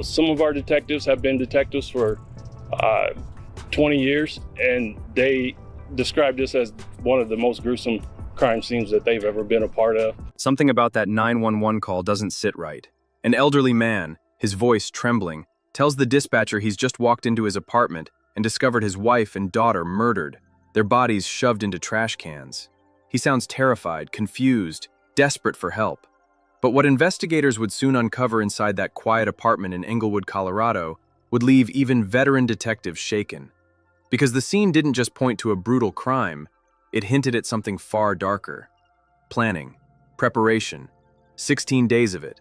Some of our detectives have been detectives for 20 years, and they describe this as one of the most gruesome crime scenes that they've ever been a part of. Something about that 911 call doesn't sit right. An elderly man, his voice trembling, tells the dispatcher he's just walked into his apartment and discovered his wife and daughter murdered, their bodies shoved into trash cans. He sounds terrified, confused, desperate for help. But what investigators would soon uncover inside that quiet apartment in Englewood, Colorado, would leave even veteran detectives shaken. Because the scene didn't just point to a brutal crime, it hinted at something far darker. Planning, preparation, 16 days of it.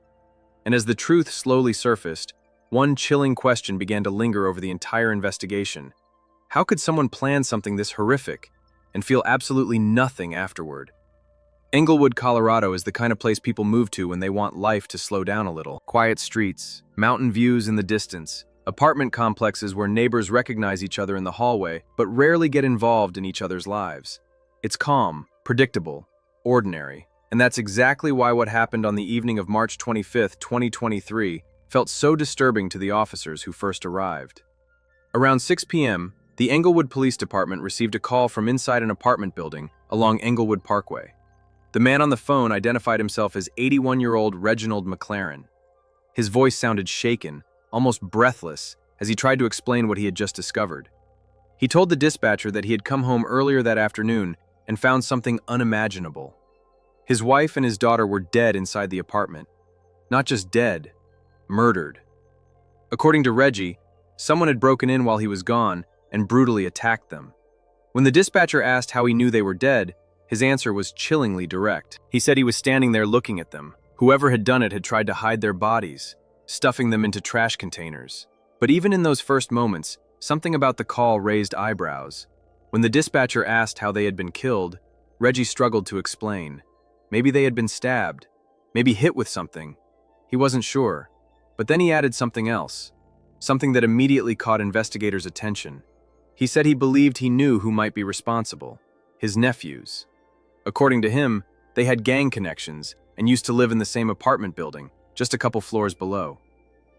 And as the truth slowly surfaced, one chilling question began to linger over the entire investigation. How could someone plan something this horrific and feel absolutely nothing afterward? Englewood, Colorado is the kind of place people move to when they want life to slow down a little. Quiet streets, mountain views in the distance, apartment complexes where neighbors recognize each other in the hallway but rarely get involved in each other's lives. It's calm, predictable, ordinary, and that's exactly why what happened on the evening of March 25, 2023 felt so disturbing to the officers who first arrived. Around 6 p.m., the Englewood Police Department received a call from inside an apartment building along Englewood Parkway. The man on the phone identified himself as 81-year-old Reginald Maclaren. His voice sounded shaken, almost breathless, as he tried to explain what he had just discovered. He told the dispatcher that he had come home earlier that afternoon and found something unimaginable. His wife and his daughter were dead inside the apartment. Not just dead, murdered. According to Reggie, someone had broken in while he was gone and brutally attacked them. When the dispatcher asked how he knew they were dead, his answer was chillingly direct. He said he was standing there looking at them. Whoever had done it had tried to hide their bodies, stuffing them into trash containers. But even in those first moments, something about the call raised eyebrows. When the dispatcher asked how they had been killed, Reggie struggled to explain. Maybe they had been stabbed, maybe hit with something. He wasn't sure. But then he added something else, something that immediately caught investigators' attention. He said he believed he knew who might be responsible: his nephews. According to him, they had gang connections and used to live in the same apartment building, just a couple floors below.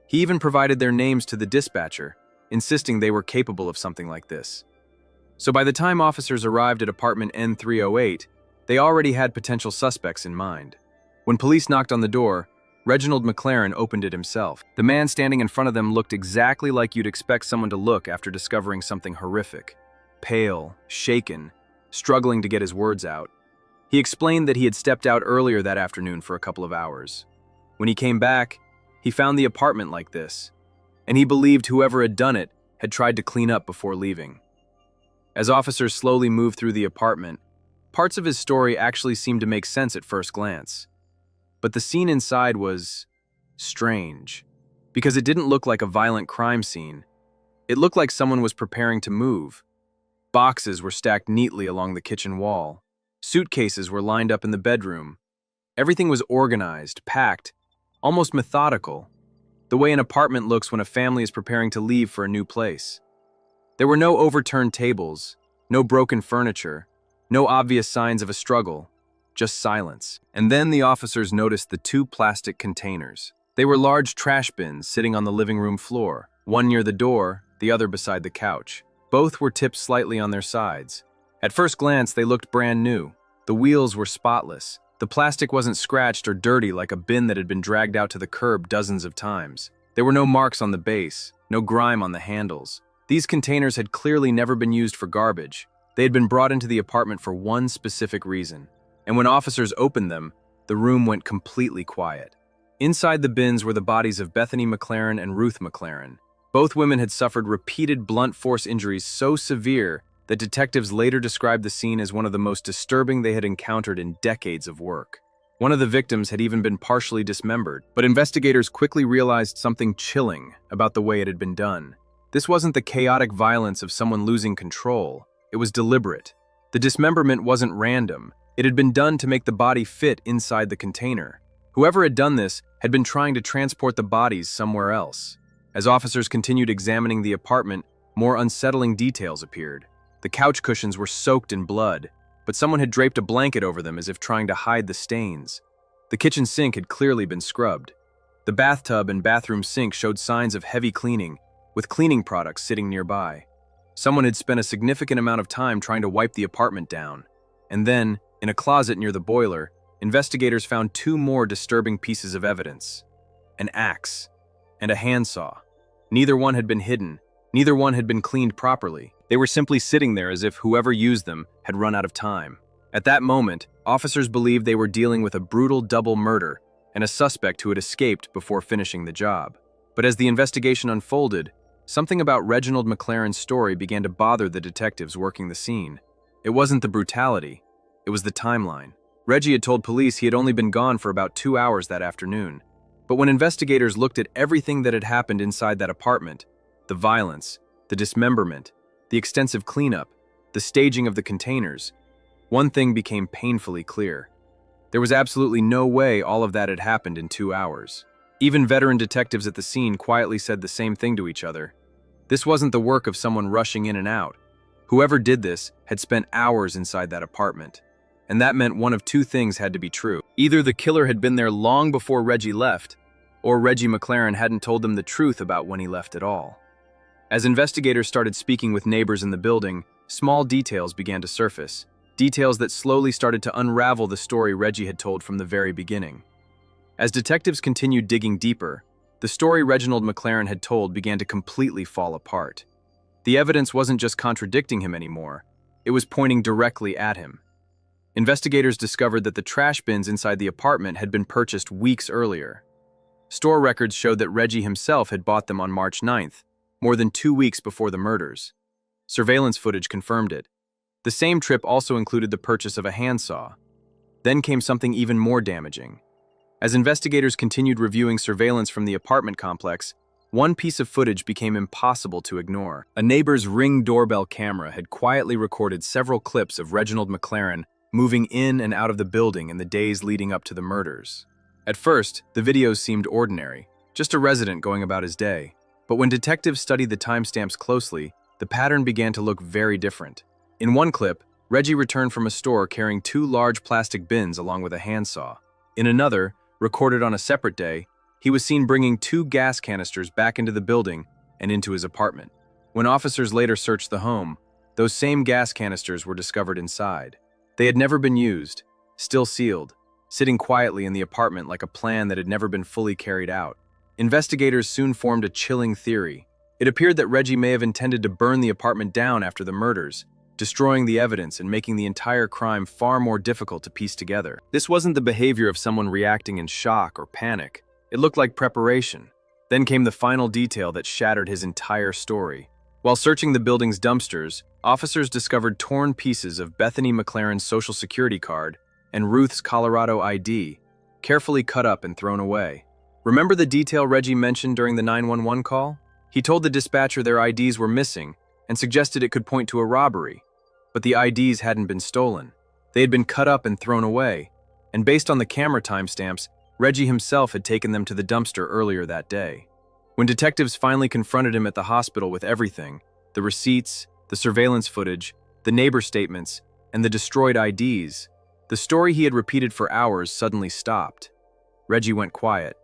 He even provided their names to the dispatcher, insisting they were capable of something like this. So by the time officers arrived at apartment N308, they already had potential suspects in mind. When police knocked on the door, Reginald Maclaren opened it himself. The man standing in front of them looked exactly like you'd expect someone to look after discovering something horrific. Pale, shaken, struggling to get his words out. He explained that he had stepped out earlier that afternoon for a couple of hours. When he came back, he found the apartment like this, and he believed whoever had done it had tried to clean up before leaving. As officers slowly moved through the apartment, parts of his story actually seemed to make sense at first glance. But the scene inside was strange, because it didn't look like a violent crime scene. It looked like someone was preparing to move. Boxes were stacked neatly along the kitchen wall. Suitcases were lined up in the bedroom. Everything was organized, packed, almost methodical, the way an apartment looks when a family is preparing to leave for a new place. There were no overturned tables, no broken furniture, no obvious signs of a struggle, just silence. And then the officers noticed the two plastic containers. They were large trash bins sitting on the living room floor, one near the door, the other beside the couch. Both were tipped slightly on their sides. At first glance, they looked brand new. The wheels were spotless. The plastic wasn't scratched or dirty like a bin that had been dragged out to the curb dozens of times. There were no marks on the base, no grime on the handles. These containers had clearly never been used for garbage. They had been brought into the apartment for one specific reason. And when officers opened them, the room went completely quiet. Inside the bins were the bodies of Bethany Maclaren and Ruth Maclaren. Both women had suffered repeated blunt force injuries so severe that detectives later described the scene as one of the most disturbing they had encountered in decades of work. One of the victims had even been partially dismembered, but investigators quickly realized something chilling about the way it had been done. This wasn't the chaotic violence of someone losing control. It was deliberate. The dismemberment wasn't random. It had been done to make the body fit inside the container. Whoever had done this had been trying to transport the bodies somewhere else. As officers continued examining the apartment, more unsettling details appeared. The couch cushions were soaked in blood, but someone had draped a blanket over them as if trying to hide the stains. The kitchen sink had clearly been scrubbed. The bathtub and bathroom sink showed signs of heavy cleaning, with cleaning products sitting nearby. Someone had spent a significant amount of time trying to wipe the apartment down. And then, in a closet near the boiler, investigators found two more disturbing pieces of evidence: an axe and a handsaw. Neither one had been hidden, neither one had been cleaned properly. They were simply sitting there as if whoever used them had run out of time. At that moment, officers believed they were dealing with a brutal double murder and a suspect who had escaped before finishing the job. But as the investigation unfolded, something about Reginald McLaren's story began to bother the detectives working the scene. It wasn't the brutality, it was the timeline. Reggie had told police he had only been gone for about 2 hours that afternoon. But when investigators looked at everything that had happened inside that apartment, the violence, the dismemberment, the extensive cleanup, the staging of the containers, one thing became painfully clear. There was absolutely no way all of that had happened in 2 hours. Even veteran detectives at the scene quietly said the same thing to each other. This wasn't the work of someone rushing in and out. Whoever did this had spent hours inside that apartment. And that meant one of two things had to be true. Either the killer had been there long before Reggie left, or Reggie McLaren hadn't told them the truth about when he left at all. As investigators started speaking with neighbors in the building, small details began to surface. Details that slowly started to unravel the story Reggie had told from the very beginning. As detectives continued digging deeper, the story Reginald McLaren had told began to completely fall apart. The evidence wasn't just contradicting him anymore, it was pointing directly at him. Investigators discovered that the trash bins inside the apartment had been purchased weeks earlier. Store records showed that Reggie himself had bought them on March 9th, more than 2 weeks before the murders. Surveillance footage confirmed it. The same trip also included the purchase of a handsaw. Then came something even more damaging. As investigators continued reviewing surveillance from the apartment complex, one piece of footage became impossible to ignore. A neighbor's Ring doorbell camera had quietly recorded several clips of Reginald McLaren moving in and out of the building in the days leading up to the murders. At first, the videos seemed ordinary, just a resident going about his day. But when detectives studied the timestamps closely, the pattern began to look very different. In one clip, Reggie returned from a store carrying 2 large plastic bins along with a handsaw. In another, recorded on a separate day, he was seen bringing 2 gas canisters back into the building and into his apartment. When officers later searched the home, those same gas canisters were discovered inside. They had never been used, still sealed, sitting quietly in the apartment like a plan that had never been fully carried out. Investigators soon formed a chilling theory. It appeared that Reggie may have intended to burn the apartment down after the murders, destroying the evidence and making the entire crime far more difficult to piece together. This wasn't the behavior of someone reacting in shock or panic. It looked like preparation. Then came the final detail that shattered his entire story. While searching the building's dumpsters, officers discovered torn pieces of Bethany McLaren's Social Security card and Ruth's Colorado ID, carefully cut up and thrown away. Remember the detail Reggie mentioned during the 911 call? He told the dispatcher their IDs were missing and suggested it could point to a robbery. But the IDs hadn't been stolen. They had been cut up and thrown away, and based on the camera timestamps, Reggie himself had taken them to the dumpster earlier that day. When detectives finally confronted him at the hospital with everything, the receipts, the surveillance footage, the neighbor statements, and the destroyed IDs, the story he had repeated for hours suddenly stopped. Reggie went quiet.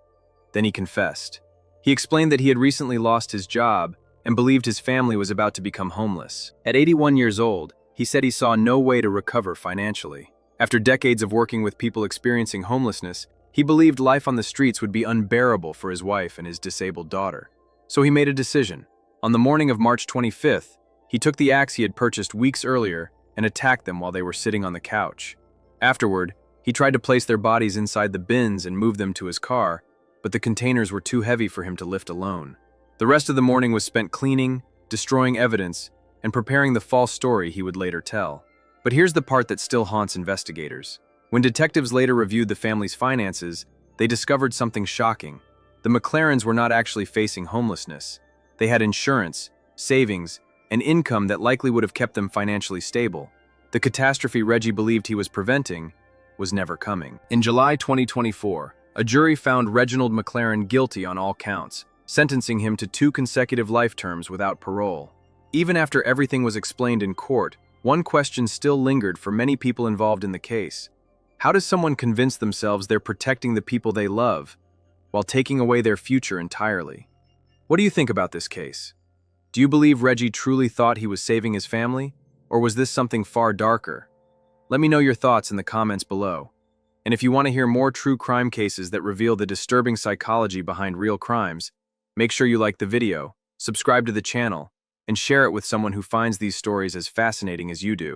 Then he confessed. He explained that he had recently lost his job and believed his family was about to become homeless. At 81 years old, he said he saw no way to recover financially. After decades of working with people experiencing homelessness, he believed life on the streets would be unbearable for his wife and his disabled daughter. So he made a decision. On the morning of March 25th, he took the axe he had purchased weeks earlier and attacked them while they were sitting on the couch. Afterward, he tried to place their bodies inside the bins and move them to his car, but the containers were too heavy for him to lift alone. The rest of the morning was spent cleaning, destroying evidence, and preparing the false story he would later tell. But here's the part that still haunts investigators. When detectives later reviewed the family's finances, they discovered something shocking. The McLarens were not actually facing homelessness. They had insurance, savings, and income that likely would have kept them financially stable. The catastrophe Reggie believed he was preventing was never coming. In July 2024, a jury found Reginald McLaren guilty on all counts, sentencing him to 2 consecutive life terms without parole. Even after everything was explained in court, one question still lingered for many people involved in the case. How does someone convince themselves they're protecting the people they love, while taking away their future entirely. What do you think about this case? Do you believe Reggie truly thought he was saving his family, or was this something far darker? Let me know your thoughts in the comments below. And if you want to hear more true crime cases that reveal the disturbing psychology behind real crimes, make sure you like the video, subscribe to the channel, and share it with someone who finds these stories as fascinating as you do.